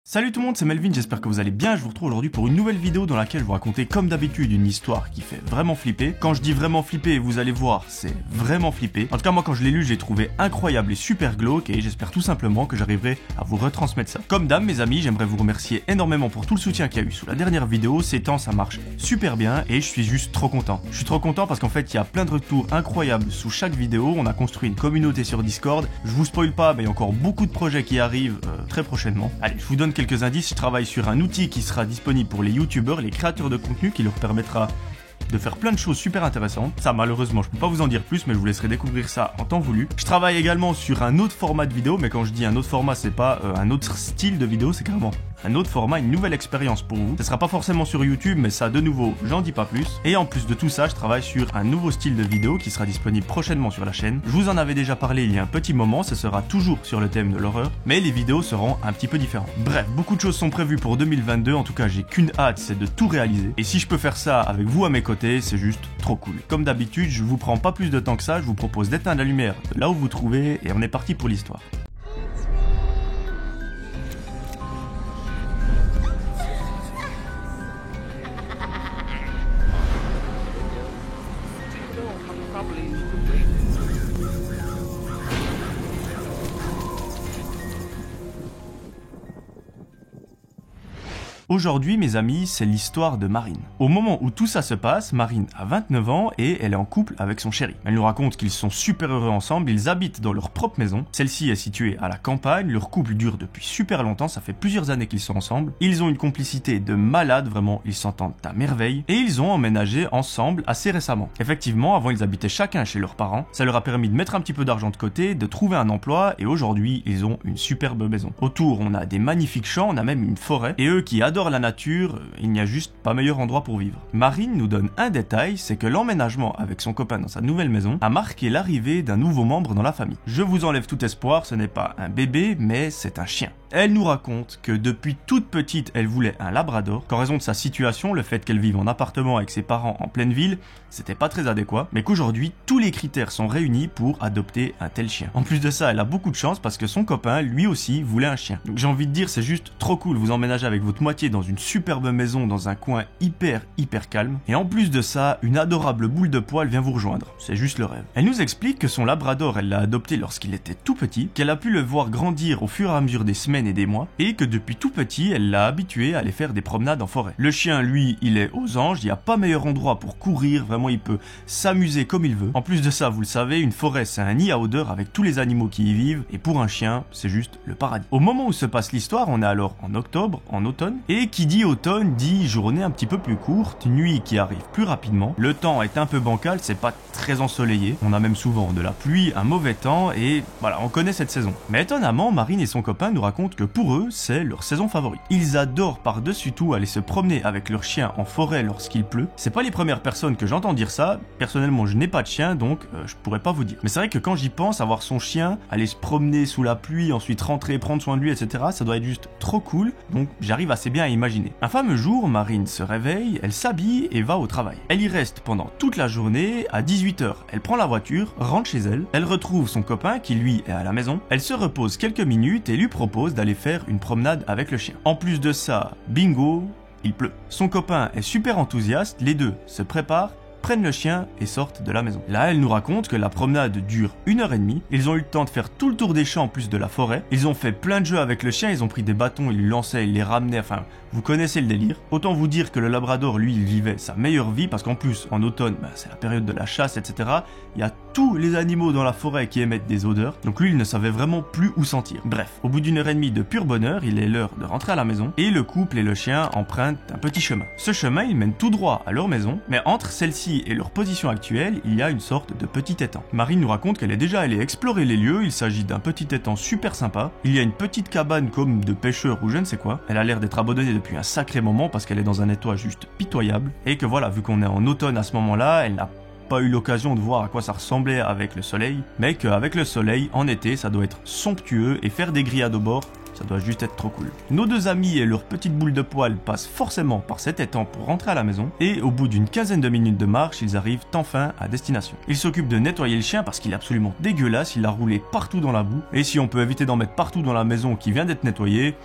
Salut tout le monde, c'est Melvin, j'espère que vous allez bien. Je vous retrouve aujourd'hui pour une nouvelle vidéo dans laquelle je vous raconter comme d'habitude une histoire qui fait vraiment flipper. Quand je dis vraiment flipper, vous allez voir, c'est vraiment flipper. En tout cas, moi quand je l'ai lu, j'ai trouvé incroyable et super glauque et j'espère tout simplement que j'arriverai à vous retransmettre ça. Comme d'hab, mes amis, j'aimerais vous remercier énormément pour tout le soutien qu'il y a eu sous la dernière vidéo. Ces temps, ça marche super bien et je suis juste trop content. Je suis trop content parce qu'en fait, il y a plein de retours incroyables sous chaque vidéo. On a construit une communauté sur Discord. Je vous spoil pas, mais il y a encore beaucoup de projets qui arrivent très prochainement. Allez, je vous donne quelques indices. Je travaille sur un outil qui sera disponible pour les youtubeurs, les créateurs de contenu, qui leur permettra de faire plein de choses super intéressantes. Ça, malheureusement, je peux pas vous en dire plus, mais je vous laisserai découvrir ça en temps voulu. Je travaille également sur un autre format de vidéo, mais quand je dis un autre format, c'est pas un autre style de vidéo, c'est carrément un autre format, une nouvelle expérience pour vous. Ce sera pas forcément sur YouTube, mais ça, de nouveau, j'en dis pas plus. Et en plus de tout ça, je travaille sur un nouveau style de vidéo qui sera disponible prochainement sur la chaîne. Je vous en avais déjà parlé il y a un petit moment, ce sera toujours sur le thème de l'horreur, mais les vidéos seront un petit peu différentes. Bref, beaucoup de choses sont prévues pour 2022, en tout cas, j'ai qu'une hâte, c'est de tout réaliser. Et si je peux faire ça avec vous à mes côtés, c'est juste trop cool. Comme d'habitude, je vous prends pas plus de temps que ça, je vous propose d'éteindre la lumière de là où vous trouvez, et on est parti pour l'histoire. Aujourd'hui, mes amis, c'est l'histoire de Marine. Au moment où tout ça se passe, Marine a 29 ans et elle est en couple avec son chéri. Elle nous raconte qu'ils sont super heureux ensemble, ils habitent dans leur propre maison. Celle-ci est située à la campagne, leur couple dure depuis super longtemps, ça fait plusieurs années qu'ils sont ensemble. Ils ont une complicité de malade, vraiment, ils s'entendent à merveille. Et ils ont emménagé ensemble assez récemment. Effectivement, avant ils habitaient chacun chez leurs parents. Ça leur a permis de mettre un petit peu d'argent de côté, de trouver un emploi et aujourd'hui, ils ont une superbe maison. Autour, on a des magnifiques champs, on a même une forêt. Et eux qui adorent la nature, il n'y a juste pas meilleur endroit pour vivre. Marine nous donne un détail, c'est que l'emménagement avec son copain dans sa nouvelle maison a marqué l'arrivée d'un nouveau membre dans la famille. Je vous enlève tout espoir, ce n'est pas un bébé, mais c'est un chien. Elle nous raconte que depuis toute petite, elle voulait un labrador, qu'en raison de sa situation, le fait qu'elle vive en appartement avec ses parents en pleine ville, c'était pas très adéquat, mais qu'aujourd'hui, tous les critères sont réunis pour adopter un tel chien. En plus de ça, elle a beaucoup de chance parce que son copain, lui aussi, voulait un chien. Donc j'ai envie de dire, c'est juste trop cool, vous emménagez avec votre moitié dans une superbe maison, dans un coin hyper calme, et en plus de ça, une adorable boule de poil vient vous rejoindre. C'est juste le rêve. Elle nous explique que son labrador, elle l'a adopté lorsqu'il était tout petit, qu'elle a pu le voir grandir au fur et à mesure des semaines et des mois, et que depuis tout petit, elle l'a habitué à aller faire des promenades en forêt. Le chien, lui, il est aux anges, il n'y a pas meilleur endroit pour courir, vraiment il peut s'amuser comme il veut. En plus de ça, vous le savez, une forêt c'est un nid à odeur avec tous les animaux qui y vivent, et pour un chien, c'est juste le paradis. Au moment où se passe l'histoire, on est alors en octobre, en automne, et qui dit automne dit journée un petit peu plus courte, nuit qui arrive plus rapidement, le temps est un peu bancal, c'est pas très ensoleillé, on a même souvent de la pluie, un mauvais temps, et voilà, on connaît cette saison. Mais étonnamment, Marine et son copain nous racontent que pour eux, c'est leur saison favorite. Ils adorent par-dessus tout aller se promener avec leur chien en forêt lorsqu'il pleut. C'est pas les premières personnes que j'entends dire ça. Personnellement, je n'ai pas de chien, donc je pourrais pas vous dire. Mais c'est vrai que quand j'y pense, avoir son chien, aller se promener sous la pluie, ensuite rentrer, prendre soin de lui, etc., ça doit être juste trop cool. Donc j'arrive assez bien à imaginer. Un fameux jour, Marine se réveille, elle s'habille et va au travail. Elle y reste pendant toute la journée. À 18h, elle prend la voiture, rentre chez elle. Elle retrouve son copain qui lui est à la maison. Elle se repose quelques minutes et lui propose d'aller faire une promenade avec le chien. En plus de ça, bingo, il pleut. Son copain est super enthousiaste, les deux se préparent, prennent le chien et sortent de la maison. Là, elle nous raconte que la promenade dure 1h30. Ils ont eu le temps de faire tout le tour des champs en plus de la forêt. Ils ont fait plein de jeux avec le chien, ils ont pris des bâtons, ils lui lançaient, ils les ramenaient, enfin, vous connaissez le délire. Autant vous dire que le labrador, lui, il vivait sa meilleure vie parce qu'en plus, en automne, c'est la période de la chasse, etc. Il y a tous les animaux dans la forêt qui émettent des odeurs. Donc lui, il ne savait vraiment plus où sentir. Bref, au bout d'1h30 de pur bonheur, il est l'heure de rentrer à la maison et le couple et le chien empruntent un petit chemin. Ce chemin, il mène tout droit à leur maison, mais entre celle-ci et leur position actuelle, il y a une sorte de petit étang. Marine nous raconte qu'elle est déjà allée explorer les lieux, il s'agit d'un petit étang super sympa. Il y a une petite cabane comme de pêcheurs ou je ne sais quoi. Elle a l'air d'être abandonnée depuis un sacré moment parce qu'elle est dans un état juste pitoyable. Et que voilà, vu qu'on est en automne à ce moment-là, elle n'a pas eu l'occasion de voir à quoi ça ressemblait avec le soleil, mais qu'avec le soleil, en été, ça doit être somptueux et faire des grillades au bord, ça doit juste être trop cool. Nos deux amis et leur petite boule de poil passent forcément par cet étang pour rentrer à la maison, et au bout d'une quinzaine de minutes de marche, ils arrivent enfin à destination. Ils s'occupent de nettoyer le chien parce qu'il est absolument dégueulasse, il a roulé partout dans la boue, et si on peut éviter d'en mettre partout dans la maison qui vient d'être nettoyée,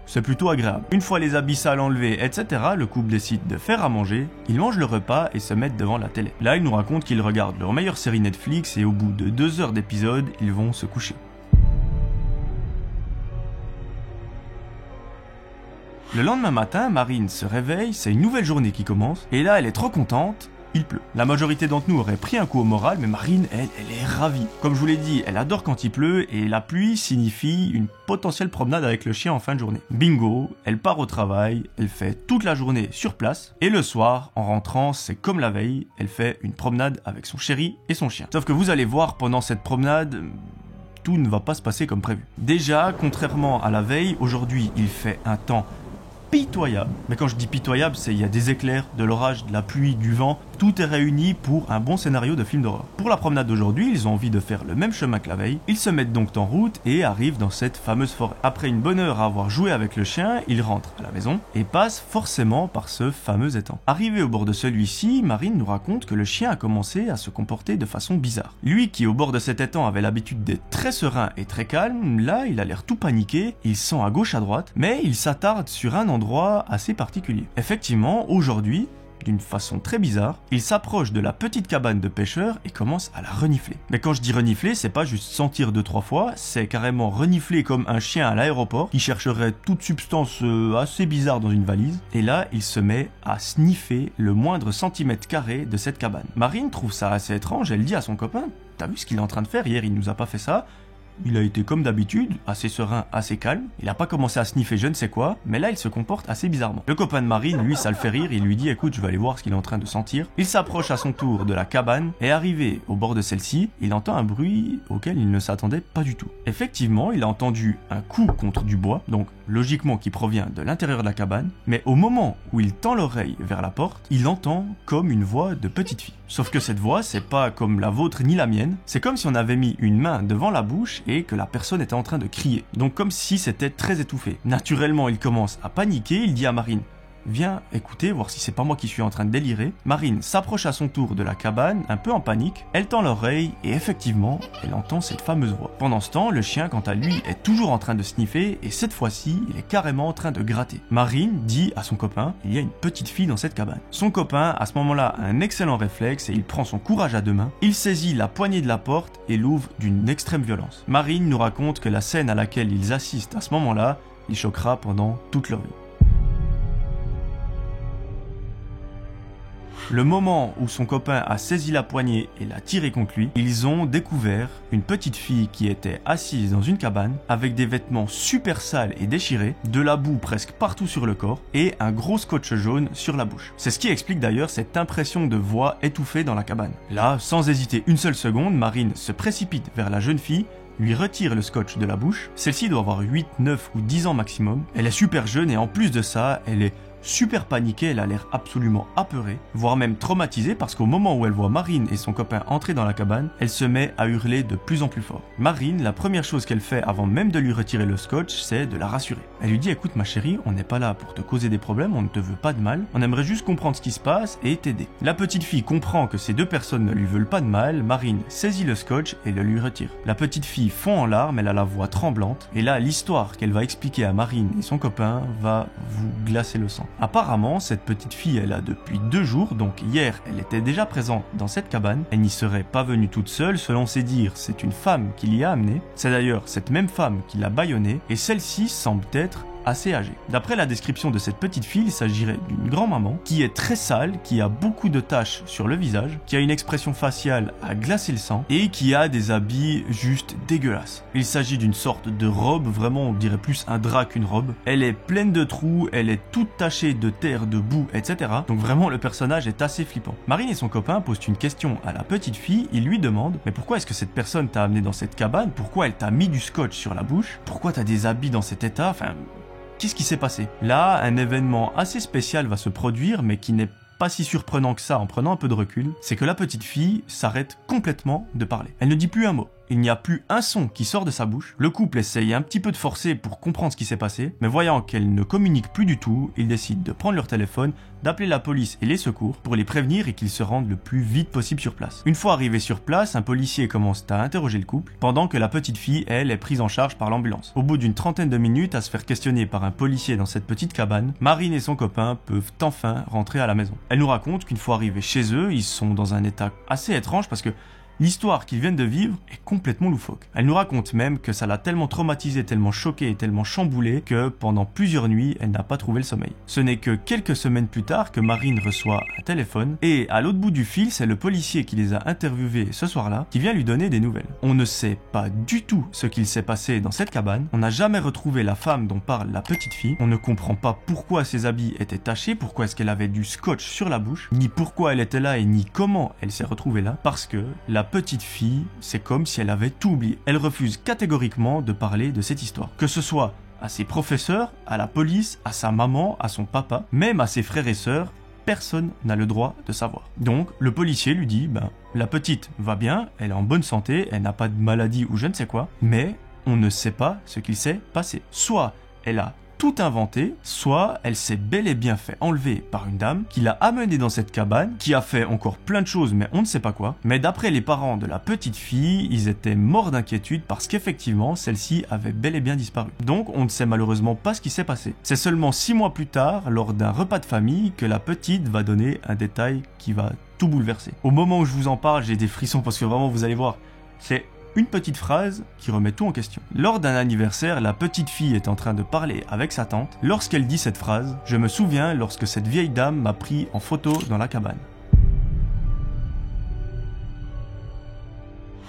c'est plutôt agréable. Une fois les habits sales enlevés, etc., le couple décide de faire à manger, ils mangent le repas et se mettent devant la télé. Là, ils nous racontent qu'ils regardent leur meilleure série Netflix et au bout de 2 heures d'épisode, ils vont se coucher. Le lendemain matin, Marine se réveille, c'est une nouvelle journée qui commence, et là elle est trop contente, il pleut. La majorité d'entre nous aurait pris un coup au moral, mais Marine, elle est ravie. Comme je vous l'ai dit, elle adore quand il pleut, et la pluie signifie une potentielle promenade avec le chien en fin de journée. Bingo, elle part au travail, elle fait toute la journée sur place, et le soir, en rentrant, c'est comme la veille, elle fait une promenade avec son chéri et son chien. Sauf que vous allez voir, pendant cette promenade, tout ne va pas se passer comme prévu. Déjà, contrairement à la veille, aujourd'hui, il fait un temps pitoyable. Mais quand je dis pitoyable, c'est il y a des éclairs, de l'orage, de la pluie, du vent. Tout est réuni pour un bon scénario de film d'horreur. Pour la promenade d'aujourd'hui, ils ont envie de faire le même chemin que la veille. Ils se mettent donc en route et arrivent dans cette fameuse forêt. Après une bonne heure à avoir joué avec le chien, ils rentrent à la maison et passent forcément par ce fameux étang. Arrivé au bord de celui-ci, Marine nous raconte que le chien a commencé à se comporter de façon bizarre. Lui qui au bord de cet étang avait l'habitude d'être très serein et très calme, là il a l'air tout paniqué, il sent à gauche à droite, mais il s'attarde sur un endroit assez particulier. Effectivement, aujourd'hui, d'une façon très bizarre, il s'approche de la petite cabane de pêcheurs et commence à la renifler. Mais quand je dis renifler, c'est pas juste sentir 2-3 fois, c'est carrément renifler comme un chien à l'aéroport qui chercherait toute substance assez bizarre dans une valise. Et là, il se met à sniffer le moindre centimètre carré de cette cabane. Marine trouve ça assez étrange, elle dit à son copain « T'as vu ce qu'il est en train de faire? Hier, il nous a pas fait ça. » Il a été comme d'habitude, assez serein, assez calme. Il a pas commencé à sniffer je ne sais quoi, mais là il se comporte assez bizarrement. Le copain de Marine, lui, ça le fait rire, il lui dit écoute, je vais aller voir ce qu'il est en train de sentir. Il s'approche à son tour de la cabane, et arrivé au bord de celle-ci, il entend un bruit auquel il ne s'attendait pas du tout. Effectivement, il a entendu un coup contre du bois, donc logiquement qui provient de l'intérieur de la cabane, mais au moment où il tend l'oreille vers la porte, il entend comme une voix de petite fille. Sauf que cette voix, c'est pas comme la vôtre ni la mienne, c'est comme si on avait mis une main devant la bouche et que la personne était en train de crier. Donc comme si c'était très étouffé. Naturellement, il commence à paniquer, il dit à Marine « Viens écouter, voir si c'est pas moi qui suis en train de délirer ». Marine s'approche à son tour de la cabane, un peu en panique, elle tend l'oreille et effectivement, elle entend cette fameuse voix. Pendant ce temps, le chien, quant à lui, est toujours en train de sniffer et cette fois-ci, il est carrément en train de gratter. Marine dit à son copain « Il y a une petite fille dans cette cabane ». Son copain, à ce moment-là, a un excellent réflexe et il prend son courage à deux mains. Il saisit la poignée de la porte et l'ouvre d'une extrême violence. Marine nous raconte que la scène à laquelle ils assistent à ce moment-là, les choquera pendant toute leur vie. Le moment où son copain a saisi la poignée et l'a tiré contre lui, ils ont découvert une petite fille qui était assise dans une cabane avec des vêtements super sales et déchirés, de la boue presque partout sur le corps et un gros scotch jaune sur la bouche. C'est ce qui explique d'ailleurs cette impression de voix étouffée dans la cabane. Là, sans hésiter une seule seconde, Marine se précipite vers la jeune fille, lui retire le scotch de la bouche. Celle-ci doit avoir 8, 9 ou 10 ans maximum. Elle est super jeune et en plus de ça, elle est super paniquée, elle a l'air absolument apeurée, voire même traumatisée parce qu'au moment où elle voit Marine et son copain entrer dans la cabane, elle se met à hurler de plus en plus fort. Marine, la première chose qu'elle fait avant même de lui retirer le scotch, c'est de la rassurer. Elle lui dit écoute ma chérie, on n'est pas là pour te causer des problèmes, on ne te veut pas de mal, on aimerait juste comprendre ce qui se passe et t'aider. La petite fille comprend que ces deux personnes ne lui veulent pas de mal, Marine saisit le scotch et le lui retire. La petite fille fond en larmes, elle a la voix tremblante et là l'histoire qu'elle va expliquer à Marine et son copain va vous glacer le sang. Apparemment, cette petite fille est là depuis 2 jours, donc hier, elle était déjà présente dans cette cabane. Elle n'y serait pas venue toute seule, selon ses dires, c'est une femme qui l'y a amenée. C'est d'ailleurs cette même femme qui l'a bâillonnée, et celle-ci semble être assez âgée. D'après la description de cette petite fille, il s'agirait d'une grand-maman qui est très sale, qui a beaucoup de taches sur le visage, qui a une expression faciale à glacer le sang et qui a des habits juste dégueulasses. Il s'agit d'une sorte de robe, vraiment on dirait plus un drap qu'une robe. Elle est pleine de trous, elle est toute tachée de terre, de boue, etc. Donc vraiment le personnage est assez flippant. Marine et son copain posent une question à la petite fille, ils lui demandent mais pourquoi est-ce que cette personne t'a amené dans cette cabane? Pourquoi elle t'a mis du scotch sur la bouche? Pourquoi t'as des habits dans cet état? Enfin, qu'est-ce qui s'est passé? Là, un événement assez spécial va se produire, mais qui n'est pas si surprenant que ça en prenant un peu de recul, c'est que la petite fille s'arrête complètement de parler. Elle ne dit plus un mot. il n'y a plus un son qui sort de sa bouche. Le couple essaye un petit peu de forcer pour comprendre ce qui s'est passé, mais voyant qu'elle ne communique plus du tout, ils décident de prendre leur téléphone, d'appeler la police et les secours pour les prévenir et qu'ils se rendent le plus vite possible sur place. Une fois arrivé sur place, un policier commence à interroger le couple, pendant que la petite fille, elle, est prise en charge par l'ambulance. Au bout d'une trentaine de minutes à se faire questionner par un policier dans cette petite cabane, Marine et son copain peuvent enfin rentrer à la maison. Elle nous raconte qu'une fois arrivés chez eux, ils sont dans un état assez étrange parce que l'histoire qu'ils viennent de vivre est complètement loufoque. Elle nous raconte même que ça l'a tellement traumatisée, tellement choquée et tellement chamboulée que pendant plusieurs nuits, elle n'a pas trouvé le sommeil. Ce n'est que quelques semaines plus tard que Marine reçoit un téléphone et à l'autre bout du fil, c'est le policier qui les a interviewés ce soir-là qui vient lui donner des nouvelles. On ne sait pas du tout ce qu'il s'est passé dans cette cabane, on n'a jamais retrouvé la femme dont parle la petite fille, on ne comprend pas pourquoi ses habits étaient tachés, pourquoi est-ce qu'elle avait du scotch sur la bouche, ni pourquoi elle était là et ni comment elle s'est retrouvée là, parce que la petite fille, c'est comme si elle avait tout oublié. Elle refuse catégoriquement de parler de cette histoire. Que ce soit à ses professeurs, à la police, à sa maman, à son papa, même à ses frères et sœurs, personne n'a le droit de savoir. Donc, le policier lui dit, la petite va bien, elle est en bonne santé, elle n'a pas de maladie ou je ne sais quoi, mais on ne sait pas ce qu'il s'est passé. Soit elle a tout inventé, soit elle s'est bel et bien fait enlever par une dame qui l'a amenée dans cette cabane, qui a fait encore plein de choses mais on ne sait pas quoi. Mais d'après les parents de la petite fille, ils étaient morts d'inquiétude parce qu'effectivement celle-ci avait bel et bien disparu. Donc on ne sait malheureusement pas ce qui s'est passé. C'est seulement 6 mois plus tard, lors d'un repas de famille, que la petite va donner un détail qui va tout bouleverser. Au moment où je vous en parle, j'ai des frissons parce que vraiment vous allez voir, c'est une petite phrase qui remet tout en question. Lors d'un anniversaire, la petite fille est en train de parler avec sa tante. Lorsqu'elle dit cette phrase, je me souviens lorsque cette vieille dame m'a pris en photo dans la cabane.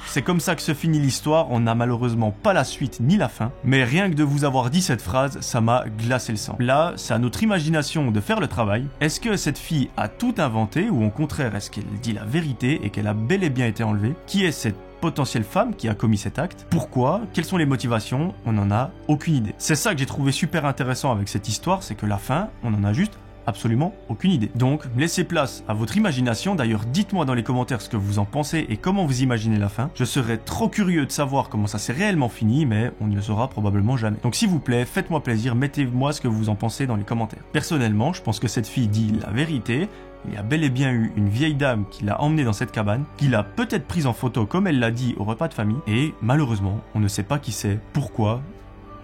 C'est comme ça que se finit l'histoire, on n'a malheureusement pas la suite ni la fin, mais rien que de vous avoir dit cette phrase, ça m'a glacé le sang. Là, c'est à notre imagination de faire le travail. Est-ce que cette fille a tout inventé ou au contraire est-ce qu'elle dit la vérité et qu'elle a bel et bien été enlevée? Qui est cette potentielle femme qui a commis cet acte? Pourquoi? Quelles sont les motivations? On n'en a aucune idée. C'est ça que j'ai trouvé super intéressant avec cette histoire, c'est que la fin, on en a juste absolument aucune idée. Donc, laissez place à votre imagination. D'ailleurs, dites-moi dans les commentaires ce que vous en pensez et comment vous imaginez la fin. Je serais trop curieux de savoir comment ça s'est réellement fini, mais on ne le saura probablement jamais. Donc, s'il vous plaît, faites-moi plaisir, mettez-moi ce que vous en pensez dans les commentaires. Personnellement, je pense que cette fille dit la vérité. Il y a bel et bien eu une vieille dame qui l'a emmenée dans cette cabane, qui l'a peut-être prise en photo comme elle l'a dit au repas de famille, et malheureusement, on ne sait pas qui c'est, pourquoi,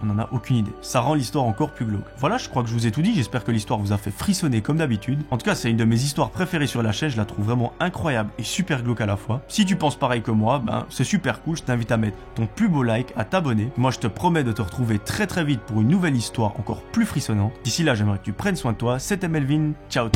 on n'en a aucune idée. Ça rend l'histoire encore plus glauque. Voilà, je crois que je vous ai tout dit, j'espère que l'histoire vous a fait frissonner comme d'habitude. En tout cas, c'est une de mes histoires préférées sur la chaîne, je la trouve vraiment incroyable et super glauque à la fois. Si tu penses pareil que moi, c'est super cool, je t'invite à mettre ton plus beau like, à t'abonner. Moi, je te promets de te retrouver très très vite pour une nouvelle histoire encore plus frissonnante. D'ici là, j'aimerais que tu prennes soin de toi, c'était Melvin, ciao.